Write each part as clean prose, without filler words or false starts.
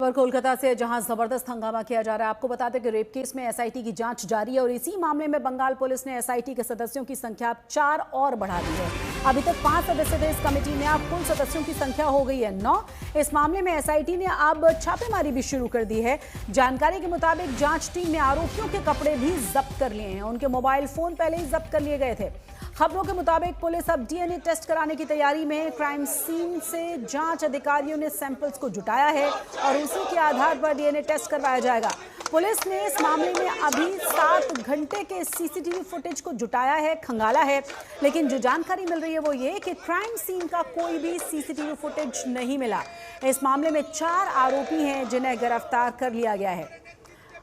खबर कोलकाता से, जहां जबरदस्त हंगामा किया जा रहा है। आपको बता दें कि रेप केस में एसआईटी की जांच जारी है और इसी मामले में बंगाल पुलिस ने एसआईटी के सदस्यों की संख्या 4 और बढ़ा दी है। अभी तक 5 सदस्य थे इस कमेटी में, अब कुल सदस्यों की संख्या हो गई है 9। इस मामले में एसआईटी ने अब छापेमारी भी शुरू कर दी है। जानकारी के मुताबिक जांच टीम ने आरोपियों के कपड़े भी जब्त कर लिए हैं। उनके मोबाइल फोन पहले ही जब्त कर लिए गए थे। खबरों के मुताबिक पुलिस अब डीएनए टेस्ट कराने की तैयारी में है। क्राइम सीन से जांच अधिकारियों ने सैंपल्स को जुटाया है और उसी के आधार पर डीएनए टेस्ट करवाया जाएगा। पुलिस ने इस मामले में अभी 7 घंटे के सीसीटीवी फुटेज को जुटाया है, खंगाला है, लेकिन जो जानकारी मिल रही है वो ये कि क्राइम सीन का कोई भी सीसीटीवी फुटेज नहीं मिला। इस मामले में 4 आरोपी हैं जिन्हें गिरफ्तार कर लिया गया है।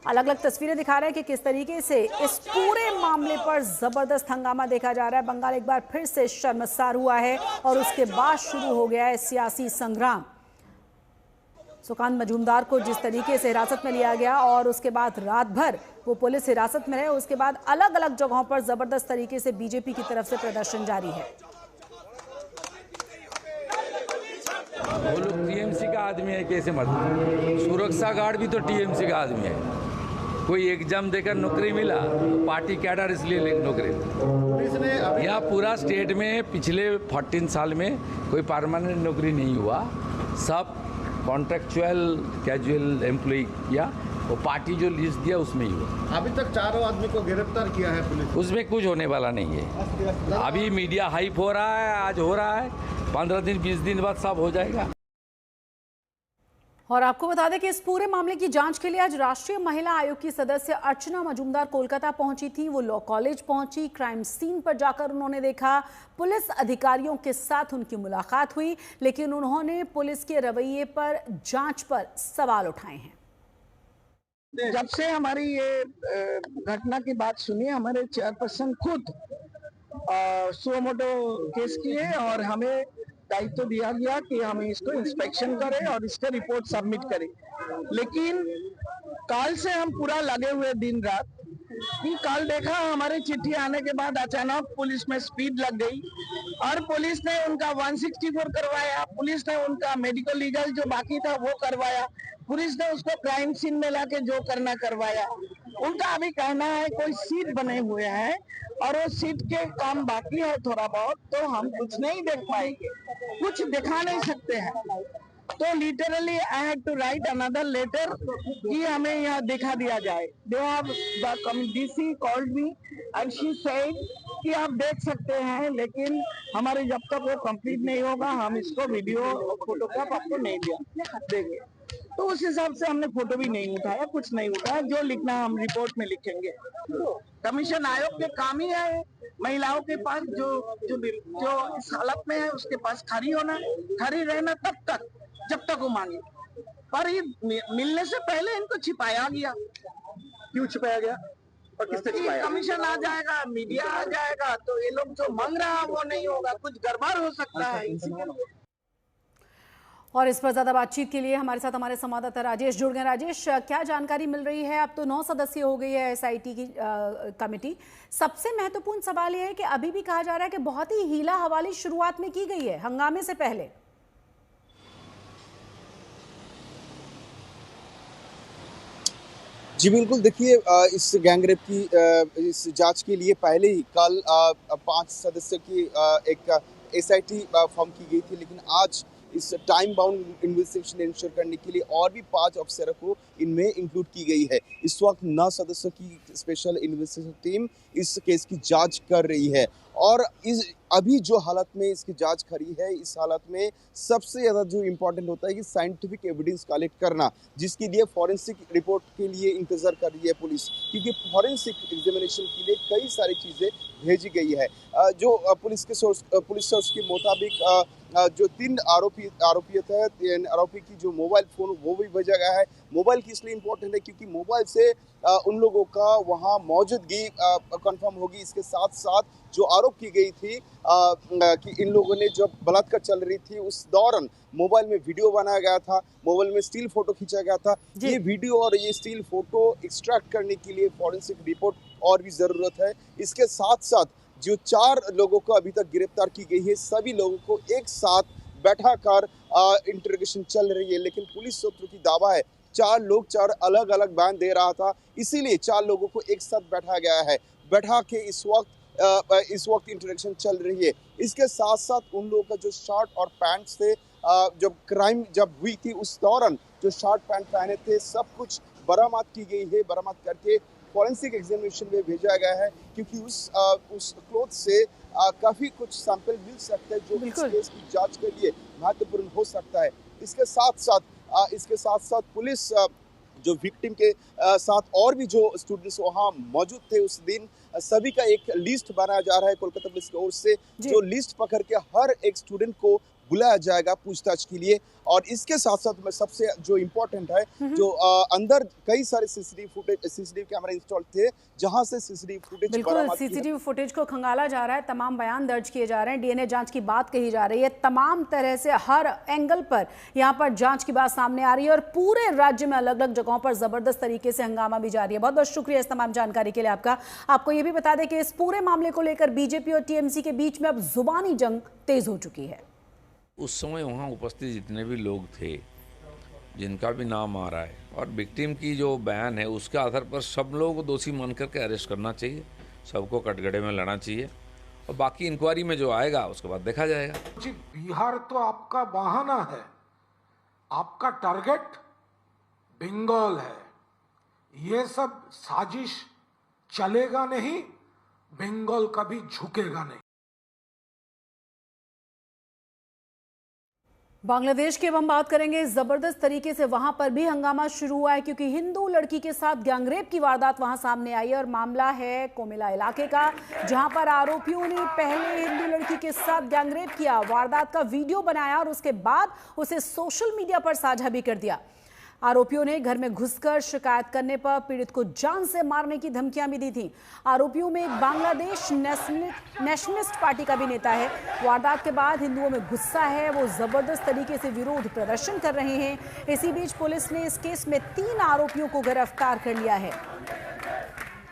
अलग अलग तस्वीरें दिखा रहे हैं कि किस तरीके से इस पूरे मामले पर जबरदस्त हंगामा देखा जा रहा है। बंगाल एक बार फिर से शर्मसार हुआ है और उसके बाद शुरू हो गया है सियासी संग्राम। सुकांत मजूमदार को जिस तरीके से हिरासत में लिया गया और उसके बाद रात भर वो पुलिस हिरासत में रहे, उसके बाद अलग अलग जगहों पर जबरदस्त तरीके से बीजेपी की तरफ से प्रदर्शन जारी है। वो लोग टीएमसी का आदमी है, कैसे मरते? सुरक्षा गार्ड भी तो टीएमसी का आदमी है। कोई एग्जाम देकर नौकरी मिला, पार्टी कैडर इसलिए नौकरी। यहाँ पूरा स्टेट में पिछले 14 साल में कोई परमानेंट नौकरी नहीं हुआ, सब कॉन्ट्रेक्चुअल कैजुअल एम्प्लॉय किया। वो पार्टी जो लिस्ट दिया उसमें ही हुआ। अभी तक 4 आदमी को गिरफ्तार किया है पुलिस। उसमें कुछ होने वाला नहीं है। अभी मीडिया हाइप हो रहा है, आज हो रहा है, 15 दिन 20 दिन बाद सब हो जाएगा। और आपको बता दें कि इस पूरे मामले की जांच के लिए आज राष्ट्रीय महिला आयोग की सदस्य अर्चना मजूमदार कोलकाता पहुंची थी। वो लॉ कॉलेज पहुंची, क्राइम सीन पर जाकर उन्होंने देखा, पुलिस अधिकारियों के साथ उनकी मुलाकात हुई, लेकिन उन्होंने पुलिस के रवैये पर, जांच पर सवाल उठाए हैं। जब से हमारी ये घटना की बात सुनी, हमारे चेयरपर्सन खुद सुमोटो केस किए और हमें दायित्व दिया गया कि हम इसको इंस्पेक्शन करें और इसका रिपोर्ट सबमिट करें। लेकिन कल से हम पूरा लगे हुए दिन रात कि कल देखा हमारे चिट्ठी आने के बाद अचानक पुलिस में स्पीड लग गई और पुलिस ने उनका 164 करवाया, पुलिस ने उनका मेडिकल लीगल जो बाकी था वो करवाया, पुलिस ने उसको क्राइम सीन में लाके जो करना करवाया। उनका अभी कहना है कोई सीट बने हुए हैं और वो सीट के काम बाकी है थोड़ा बहुत, तो हम कुछ नहीं देख पाएंगे, कुछ दिखा नहीं सकते हैं। तो literally I had to write another letter कि हमें यहाँ दिखा दिया जाए। They have the DC called me and she said कि आप देख सकते हैं, लेकिन हमारे जब तक वो कंप्लीट नहीं होगा हम इसको वीडियो फोटोग्राफ आपको नहीं देंगे। तो उस हिसाब से हमने फोटो भी नहीं उठाया, कुछ नहीं उठाया। जो लिखना हम रिपोर्ट में लिखेंगे। कमीशन आयोग के काम ही है महिलाओं के पास जो इस हालत में है उसके पास खड़ी होना, खड़ी रहना तब तक जब तक वो मांगे। पर ये मिलने से पहले इनको छिपाया गया। क्यों छिपाया गया और किससे छिपाया? कमीशन आ जाएगा, मीडिया आ जाएगा, तो ये लोग जो मांग रहा है वो नहीं होगा, कुछ गड़बड़ हो सकता है इसीलिए। और इस पर ज्यादा बातचीत के लिए हमारे साथ हमारे संवाददाता राजेश जुड़ गए। राजेश, क्या जानकारी मिल रही है? अब तो 9 सदस्य हो गई है एसआईटी की कमेटी। सबसे महत्वपूर्ण सवाल यह है कि अभी भी कहा जा रहा है कि बहुत ही हीला हवाली शुरुआत में की गई है हंगामे से पहले। जी बिल्कुल, देखिए इस गैंगरेप की इस जांच के लिए पहले ही कल 5 सदस्य की एक एसआईटी फॉर्म की गई थी, लेकिन आज इस टाइम बाउंड इन्वेस्टिगेशन इंश्योर करने के लिए और भी 5 अफसरों को इनमें इंक्लूड की गई है। इस वक्त 9 सदस्यों की स्पेशल इन्वेस्टिगेशन टीम इस केस की जांच कर रही है और अभी जो हालत में इसकी जांच खड़ी है, इस हालत में सबसे ज़्यादा जो इम्पोर्टेंट होता है कि साइंटिफिक एविडेंस कलेक्ट करना, जिसके लिए फॉरेंसिक रिपोर्ट के लिए इंतजार कर रही है पुलिस, क्योंकि फॉरेंसिक एग्जामिनेशन के लिए कई सारी चीज़ें भेजी गई है। जो पुलिस सोर्स के मुताबिक जो 3 आरोपी थे, 3 आरोपी की जो मोबाइल फ़ोन वो भी भेजा गया है। मोबाइल की इसलिए इम्पोर्टेंट है क्योंकि मोबाइल से उन लोगों का वहाँ मौजूदगी कंफर्म होगी। इसके साथ साथ जो आरोप की गई थी कि इन लोगों ने जब बलात्कार चल रही थी उस दौरान मोबाइल में वीडियो बनाया गया था, मोबाइल में स्टिल फोटो खींचा गया था। ये वीडियो और ये स्टिल फोटो एक्सट्रैक्ट करने के लिए फॉरेंसिक रिपोर्ट और भी ज़रूरत है। इसके साथ साथ जो 4 लोगों को अभी तक गिरफ्तार की गई है, सभी लोगों को एक साथ बैठाकर इंटरोगेशन चल रही है, लेकिन पुलिस सूत्रों की दावा है 4 लोग 4 अलग अलग बयान दे रहा था, इसीलिए 4 लोगों को एक साथ बैठा गया है। बैठा के इस वक्त इंटरेक्शन चल रही है। इसके साथ साथ उन लोगों का जो शर्ट और पैंट थे, जब क्राइम जब हुई थी उस दौरान जो शर्ट पैंट पहने थे, सब कुछ बरामद की गई है। बरामद करके फॉरेंसिक एग्जामिनेशन में भेजा गया है, क्योंकि उस क्लोथ से काफी कुछ सैंपल मिल सकते हैं जो इस केस की जांच के लिए महत्वपूर्ण हो सकता है। इसके साथ साथ पुलिस जो विक्टिम के साथ और भी जो स्टूडेंट्स वहाँ मौजूद थे उस दिन, सभी का एक लिस्ट बनाया जा रहा है कोलकाता पुलिस की ओर से, जो लिस्ट पकड़ के हर एक स्टूडेंट को बुलाया जाएगा पूछताछ के लिए। और इसके साथ साथ में सबसे जो इम्पोर्टेंट है, जो अंदर कई सारे सीसीटीवी कैमरा इंस्टॉल थे, जहां से सीसीटीवी फुटेज बिल्कुल सीसीटीवी फुटेज को खंगाला जा रहा है, तमाम बयान दर्ज किए जा रहे हैं, डीएनए जांच की बात कही जा रही है, तमाम तरह से हर एंगल पर यहां पर जांच की बात सामने आ रही है और पूरे राज्य में अलग अलग जगहों पर जबरदस्त तरीके से हंगामा भी जारी है। बहुत बहुत शुक्रिया इस तमाम जानकारी के लिए आपका। आपको यह भी बता दें कि इस पूरे मामले को लेकर बीजेपी और टीएमसी के बीच में अब जुबानी जंग तेज हो चुकी है। उस समय वहाँ उपस्थित जितने भी लोग थे, जिनका भी नाम आ रहा है, और विक्टिम की जो बयान है उसके आधार पर सब लोगों को दोषी मान करके अरेस्ट करना चाहिए, सबको कटघरे में लाना चाहिए, और बाकी इंक्वायरी में जो आएगा उसके बाद देखा जाएगा। जी, बिहार तो आपका बहाना है, आपका टारगेट बंगाल है। ये सब साजिश चलेगा नहीं, बंगाल कभी झुकेगा नहीं। बांग्लादेश की अब हम बात करेंगे। जबरदस्त तरीके से वहां पर भी हंगामा शुरू हुआ है, क्योंकि हिंदू लड़की के साथ गैंगरेप की वारदात वहां सामने आई है और मामला है कोमिला इलाके का, जहां पर आरोपियों ने पहले हिंदू लड़की के साथ गैंगरेप किया, वारदात का वीडियो बनाया और उसके बाद उसे सोशल मीडिया पर साझा भी कर दिया। आरोपियों ने घर में घुसकर शिकायत करने पर पीड़ित को जान से मारने की धमकियां भी दी थी। आरोपियों में एक बांग्लादेश नेशनलिस्ट पार्टी का भी नेता है। वारदात के बाद हिंदुओं में गुस्सा है, वो जबरदस्त तरीके से विरोध प्रदर्शन कर रहे हैं। इसी बीच पुलिस ने इस केस में 3 आरोपियों को गिरफ्तार कर लिया है।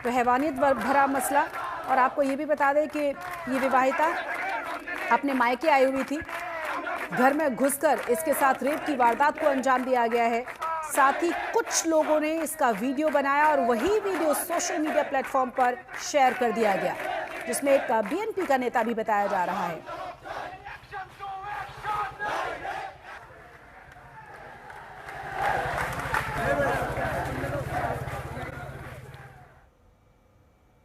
तो हैवानियत भरा मसला। और आपको ये भी बता दें कि ये विवाहिता अपने मायके आई हुई थी, घर में घुसकर इसके साथ रेप की वारदात को अंजाम दिया गया है। साथ ही कुछ लोगों ने इसका वीडियो बनाया और वही वीडियो सोशल मीडिया प्लेटफॉर्म पर शेयर कर दिया गया, जिसमें एक बीएनपी का नेता भी बताया जा रहा है।